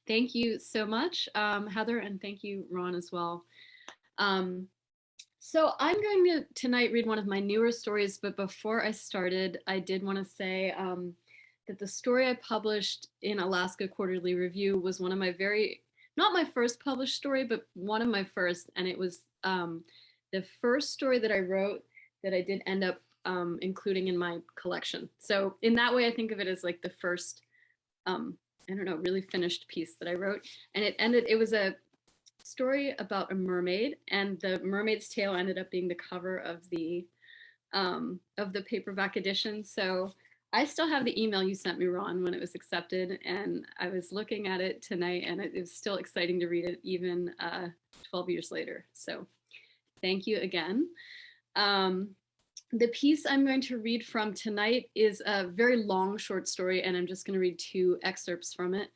Thank you so much, Heather, and thank you, Ron, as well. Um, so I'm going to tonight read one of my newer stories, but before I started, I did want to say that the story I published in Alaska Quarterly Review was one of my not my first published story, but one of my first, and it was the first story that I wrote that I did end up including in my collection. So in that way, I think of it as like the first um, I don't know, really finished piece that I wrote. And it was a story about a mermaid, and the mermaid's tail ended up being the cover of the paperback edition. So I still have the email you sent me, Ron, when it was accepted, and I was looking at it tonight, and it was still exciting to read it even 12 years later. So thank you again. Um, the piece I'm going to read from tonight is a very long short story, and I'm just going to read two excerpts from it.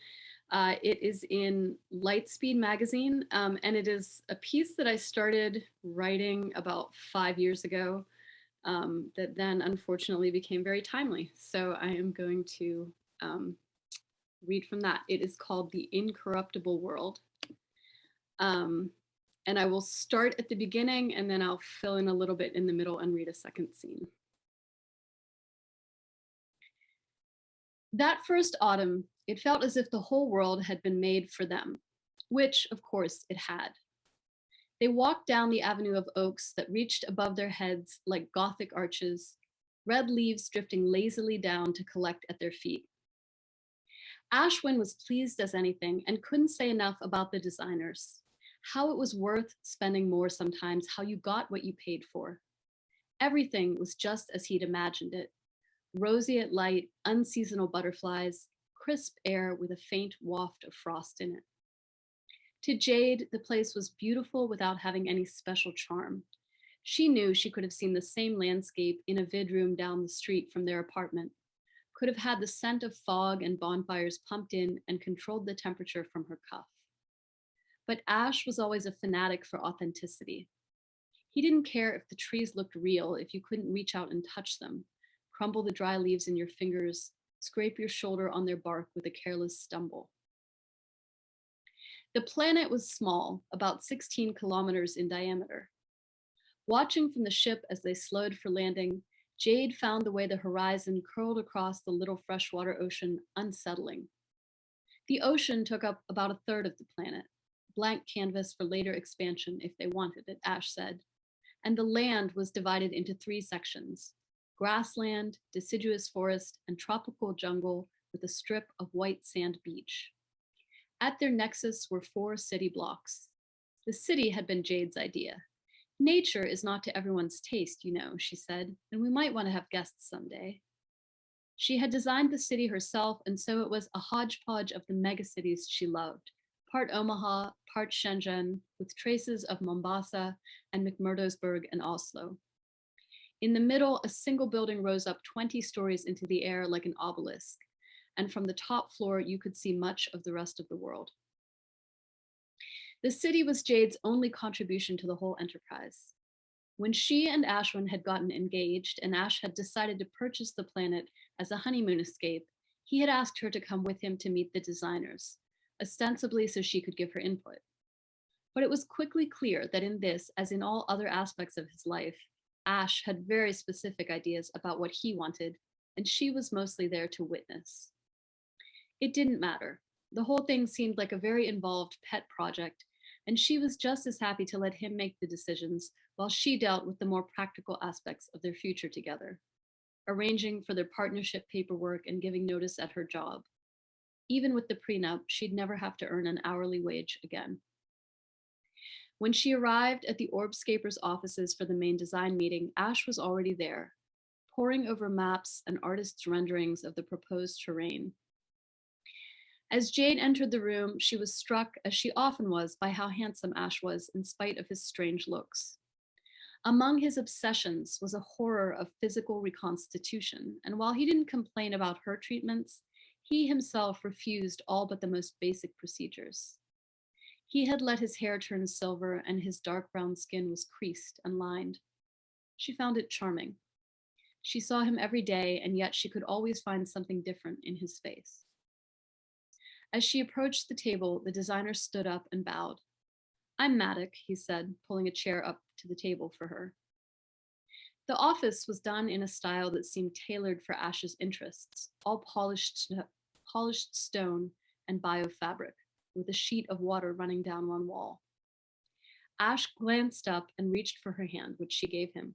It is in Lightspeed magazine, and it is a piece that I started writing about 5 years ago that then unfortunately became very timely. So I am going to read from that. It is called The Incorruptible World. And I will start at the beginning and then I'll fill in a little bit in the middle and read a second scene. That first autumn, it felt as if the whole world had been made for them, which, of course, it had. They walked down the avenue of oaks that reached above their heads like Gothic arches, red leaves drifting lazily down to collect at their feet. Ashwin was pleased as anything and couldn't say enough about the designers. How it was worth spending more sometimes, how you got what you paid for. Everything was just as he'd imagined it. Roseate light, unseasonal butterflies, crisp air with a faint waft of frost in it. To Jade, the place was beautiful without having any special charm. She knew she could have seen the same landscape in a vidroom down the street from their apartment, could have had the scent of fog and bonfires pumped in and controlled the temperature from her cuff. But Ash was always a fanatic for authenticity. He didn't care if the trees looked real if you couldn't reach out and touch them, crumble the dry leaves in your fingers, scrape your shoulder on their bark with a careless stumble. The planet was small, about 16 kilometers in diameter. Watching from the ship as they slowed for landing, Jade found the way the horizon curled across the little freshwater ocean unsettling. The ocean took up about a third of the planet, blank canvas for later expansion if they wanted it, Ash said. And the land was divided into three sections: grassland, deciduous forest, and tropical jungle with a strip of white sand beach. At their nexus were 4 city blocks. The city had been Jade's idea. Nature is not to everyone's taste, you know, she said, and we might want to have guests someday. She had designed the city herself, and so it was a hodgepodge of the megacities she loved, part Omaha, part Shenzhen, with traces of Mombasa and McMurdo'sburg and Oslo. In the middle, a single building rose up 20 stories into the air like an obelisk, and from the top floor, you could see much of the rest of the world. The city was Jade's only contribution to the whole enterprise. When she and Ashwin had gotten engaged and Ash had decided to purchase the planet as a honeymoon escape, he had asked her to come with him to meet the designers, ostensibly so she could give her input. But it was quickly clear that in this, as in all other aspects of his life, Ash had very specific ideas about what he wanted, and she was mostly there to witness. It didn't matter. The whole thing seemed like a very involved pet project, and she was just as happy to let him make the decisions while she dealt with the more practical aspects of their future together, arranging for their partnership paperwork and giving notice at her job. Even with the prenup, she'd never have to earn an hourly wage again. When she arrived at the Orbscapers offices for the main design meeting, Ash was already there, poring over maps and artists' renderings of the proposed terrain. As Jade entered the room, she was struck, as she often was, by how handsome Ash was in spite of his strange looks. Among his obsessions was a horror of physical reconstitution, and while he didn't complain about her treatments, he himself refused all but the most basic procedures. He had let his hair turn silver, and his dark brown skin was creased and lined. She found it charming. She saw him every day, and yet she could always find something different in his face. As she approached the table, the designer stood up and bowed. I'm Maddock, he said, pulling a chair up to the table for her. The office was done in a style that seemed tailored for Ash's interests, all polished stone and biofabric, with a sheet of water running down one wall. Ash glanced up and reached for her hand, which she gave him.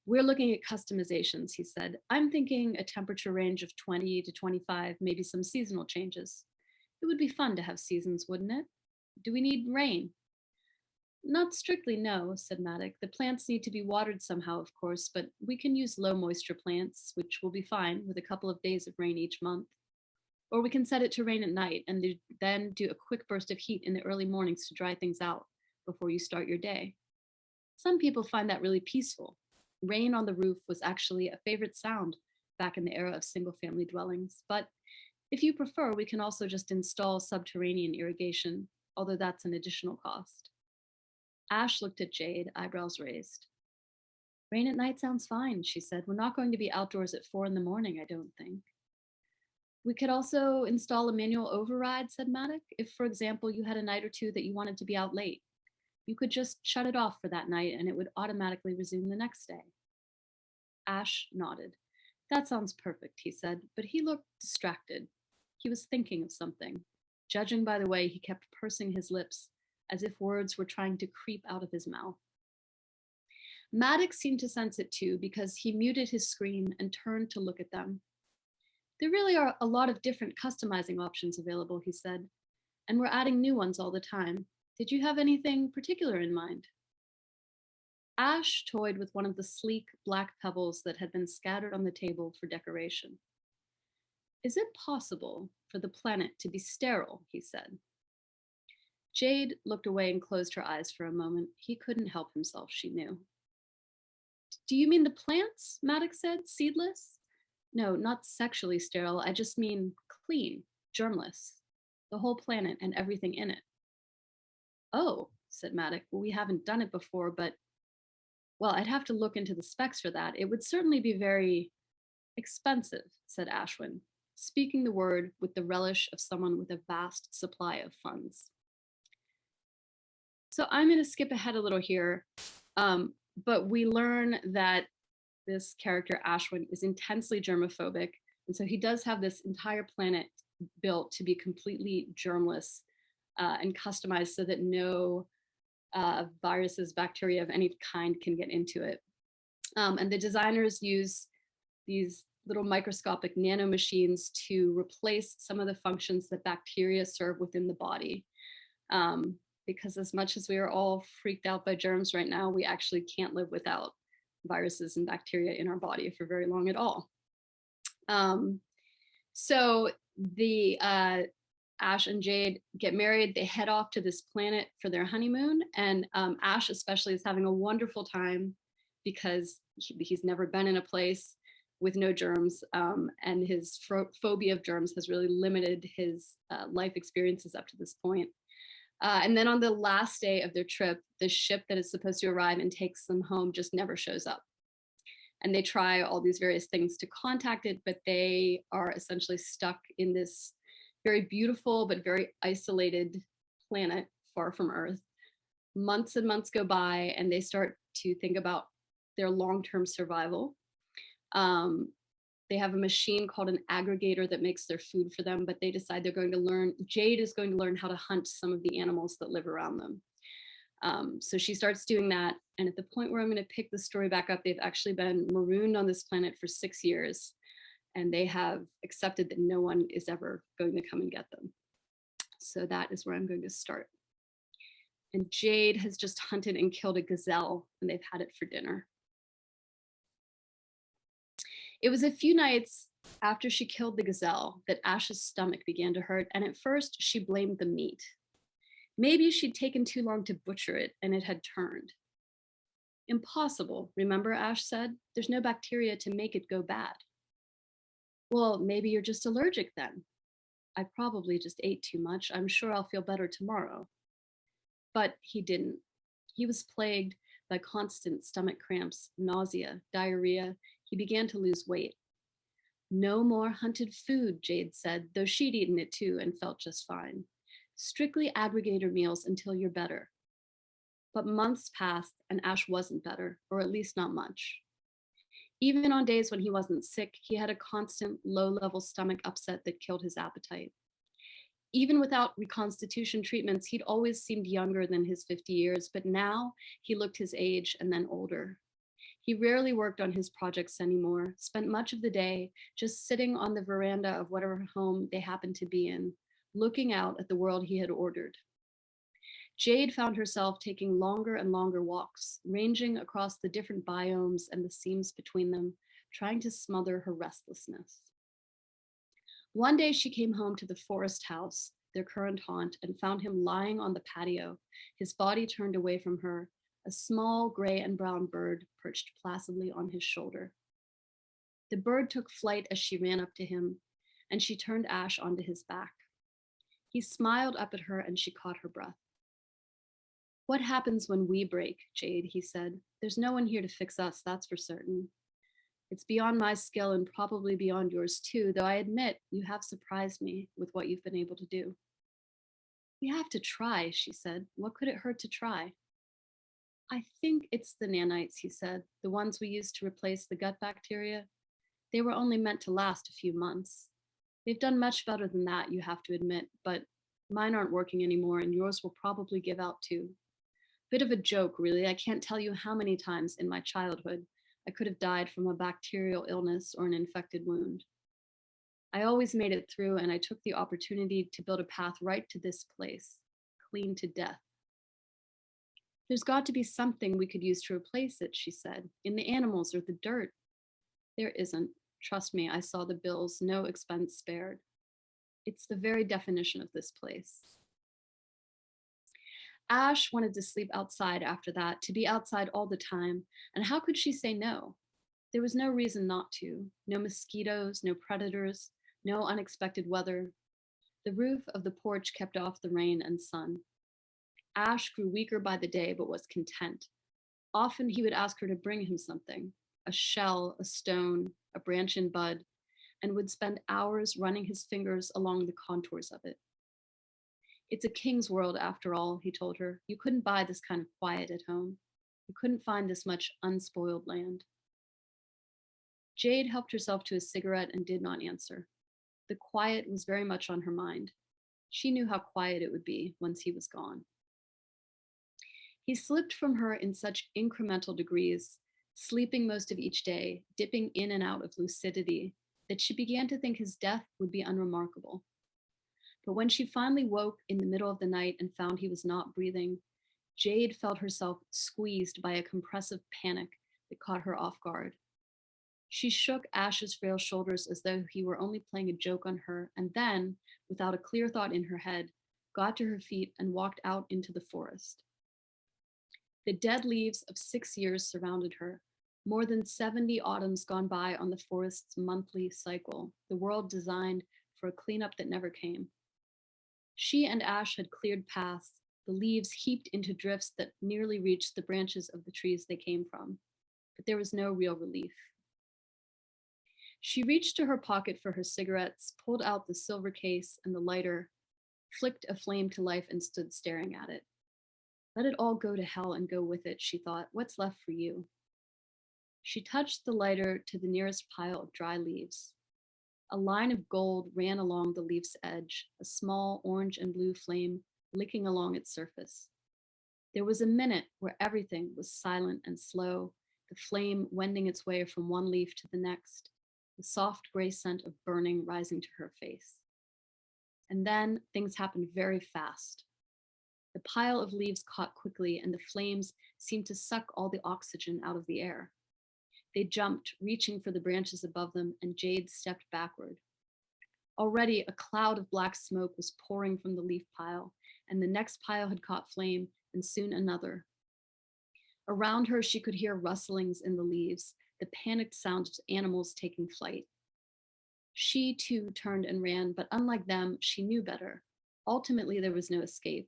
We're looking at customizations, he said. I'm thinking a temperature range of 20 to 25, maybe some seasonal changes. It would be fun to have seasons, wouldn't it? Do we need rain? Not strictly, no, said Maddock. The plants need to be watered somehow, of course, but we can use low moisture plants, which will be fine with a couple of days of rain each month. Or we can set it to rain at night and then do a quick burst of heat in the early mornings to dry things out before you start your day. Some people find that really peaceful. Rain on the roof was actually a favorite sound back in the era of single family dwellings. But if you prefer, we can also just install subterranean irrigation, although that's an additional cost. Ash looked at Jade, eyebrows raised. Rain at night sounds fine, she said. We're not going to be outdoors at 4 a.m, I don't think. We could also install a manual override, said Maddock. If, for example, you had a night or two that you wanted to be out late, you could just shut it off for that night and it would automatically resume the next day. Ash nodded. That sounds perfect, he said, but he looked distracted. He was thinking of something, judging by the way he kept pursing his lips, as if words were trying to creep out of his mouth. Maddox seemed to sense it too, because he muted his screen and turned to look at them. There really are a lot of different customizing options available, he said, and we're adding new ones all the time. Did you have anything particular in mind? Ash toyed with one of the sleek black pebbles that had been scattered on the table for decoration. Is it possible for the planet to be sterile, he said. Jade looked away and closed her eyes for a moment. He couldn't help himself, she knew. Do you mean the plants? Maddox said, seedless? No, not sexually sterile. I just mean clean, germless. The whole planet and everything in it. Oh, said Maddox. Well, we haven't done it before, but, well, I'd have to look into the specs for that. It would certainly be very expensive, said Ashwin, speaking the word with the relish of someone with a vast supply of funds. So I'm going to skip ahead a little here, but we learn that this character, Ashwin, is intensely germophobic. And so he does have this entire planet built to be completely germless and customized so that no viruses, bacteria of any kind can get into it. And the designers use these little microscopic nanomachines to replace some of the functions that bacteria serve within the body. Because as much as we are all freaked out by germs right now, we actually can't live without viruses and bacteria in our body for very long at all. So the Ash and Jade get married. They head off to this planet for their honeymoon. And Ash especially is having a wonderful time because he's never been in a place with no germs. And his phobia of germs has really limited his life experiences up to this point. And then on the last day of their trip, the ship that is supposed to arrive and takes them home just never shows up. And they try all these various things to contact it, but they are essentially stuck in this very beautiful but very isolated planet far from Earth. Months and months go by and they start to think about their long-term survival. They have a machine called an aggregator that makes their food for them, but they decide they're going to learn, Jade is going to learn how to hunt some of the animals that live around them. So she starts doing that. And at the point where I'm going to pick the story back up, they've actually been marooned on this planet for 6 years. And they have accepted that no one is ever going to come and get them. So that is where I'm going to start. And Jade has just hunted and killed a gazelle, and they've had it for dinner. It was a few nights after she killed the gazelle that Ash's stomach began to hurt, and at first she blamed the meat. Maybe she'd taken too long to butcher it and it had turned. Impossible, remember, Ash said. There's no bacteria to make it go bad. Well, maybe you're just allergic then. I probably just ate too much. I'm sure I'll feel better tomorrow. But he didn't. He was plagued by constant stomach cramps, nausea, diarrhea. He began to lose weight. No more hunted food, Jade said, though she'd eaten it too and felt just fine. Strictly aggregator meals until you're better. But months passed and Ash wasn't better, or at least not much. Even on days when he wasn't sick, he had a constant low level stomach upset that killed his appetite. Even without reconstitution treatments, he'd always seemed younger than his 50 years, but now he looked his age and then older. He rarely worked on his projects anymore, spent much of the day just sitting on the veranda of whatever home they happened to be in, looking out at the world he had ordered. Jade found herself taking longer and longer walks, ranging across the different biomes and the seams between them, trying to smother her restlessness. One day she came home to the forest house, their current haunt, and found him lying on the patio, his body turned away from her, a small gray and brown bird perched placidly on his shoulder. The bird took flight as she ran up to him, and she turned Ash onto his back. He smiled up at her and she caught her breath. What happens when we break, Jade, he said. There's no one here to fix us, that's for certain. It's beyond my skill and probably beyond yours too, though I admit you have surprised me with what you've been able to do. We have to try, she said. What could it hurt to try? I think it's the nanites, he said, the ones we used to replace the gut bacteria. They were only meant to last a few months. They've done much better than that, you have to admit, but mine aren't working anymore and yours will probably give out too. Bit of a joke, really. I can't tell you how many times in my childhood I could have died from a bacterial illness or an infected wound. I always made it through, and I took the opportunity to build a path right to this place, clean to death. There's got to be something we could use to replace it, she said, in the animals or the dirt. There isn't. Trust me, I saw the bills, no expense spared. It's the very definition of this place. Ash wanted to sleep outside after that, to be outside all the time, and how could she say no? There was no reason not to. No mosquitoes, no predators, no unexpected weather. The roof of the porch kept off the rain and sun. Ash grew weaker by the day, but was content. Often he would ask her to bring him something, a shell, a stone, a branch in bud, and would spend hours running his fingers along the contours of it. It's a king's world after all, he told her. You couldn't buy this kind of quiet at home. You couldn't find this much unspoiled land. Jade helped herself to a cigarette and did not answer. The quiet was very much on her mind. She knew how quiet it would be once he was gone. He slipped from her in such incremental degrees, sleeping most of each day, dipping in and out of lucidity, that she began to think his death would be unremarkable. But when she finally woke in the middle of the night and found he was not breathing, Jade felt herself squeezed by a compressive panic that caught her off guard. She shook Ash's frail shoulders as though he were only playing a joke on her, and then, without a clear thought in her head, got to her feet and walked out into the forest. The dead leaves of 6 years surrounded her, more than 70 autumns gone by on the forest's monthly cycle, the world designed for a cleanup that never came. She and Ash had cleared paths, the leaves heaped into drifts that nearly reached the branches of the trees they came from, but there was no real relief. She reached to her pocket for her cigarettes, pulled out the silver case and the lighter, flicked a flame to life, and stood staring at it. Let it all go to hell and go with it, she thought. What's left for you? She touched the lighter to the nearest pile of dry leaves. A line of gold ran along the leaf's edge, a small orange and blue flame licking along its surface. There was a minute where everything was silent and slow, the flame wending its way from one leaf to the next, the soft gray scent of burning rising to her face. And then things happened very fast. The pile of leaves caught quickly, and the flames seemed to suck all the oxygen out of the air. They jumped, reaching for the branches above them, and Jade stepped backward. Already a cloud of black smoke was pouring from the leaf pile, and the next pile had caught flame, and soon another. Around her, she could hear rustlings in the leaves, the panicked sound of animals taking flight. She too turned and ran, but unlike them, she knew better. Ultimately, there was no escape.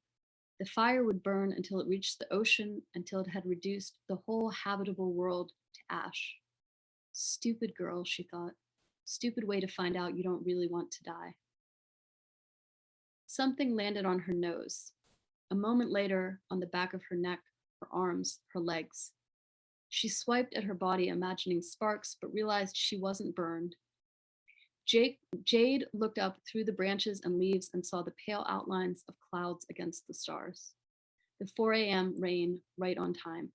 The fire would burn until it reached the ocean, until it had reduced the whole habitable world to ash. Stupid girl, she thought. Stupid way to find out you don't really want to die. Something landed on her nose. A moment later, on the back of her neck, her arms, her legs. She swiped at her body, imagining sparks, but realized she wasn't burned. Jade looked up through the branches and leaves and saw the pale outlines of clouds against the stars. The 4 a.m. rain right on time.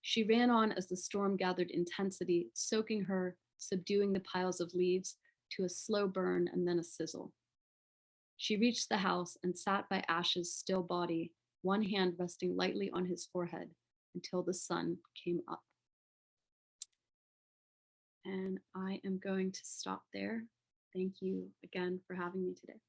She ran on as the storm gathered intensity, soaking her, subduing the piles of leaves to a slow burn and then a sizzle. She reached the house and sat by Ash's still body, one hand resting lightly on his forehead until the sun came up. And I am going to stop there. Thank you again for having me today.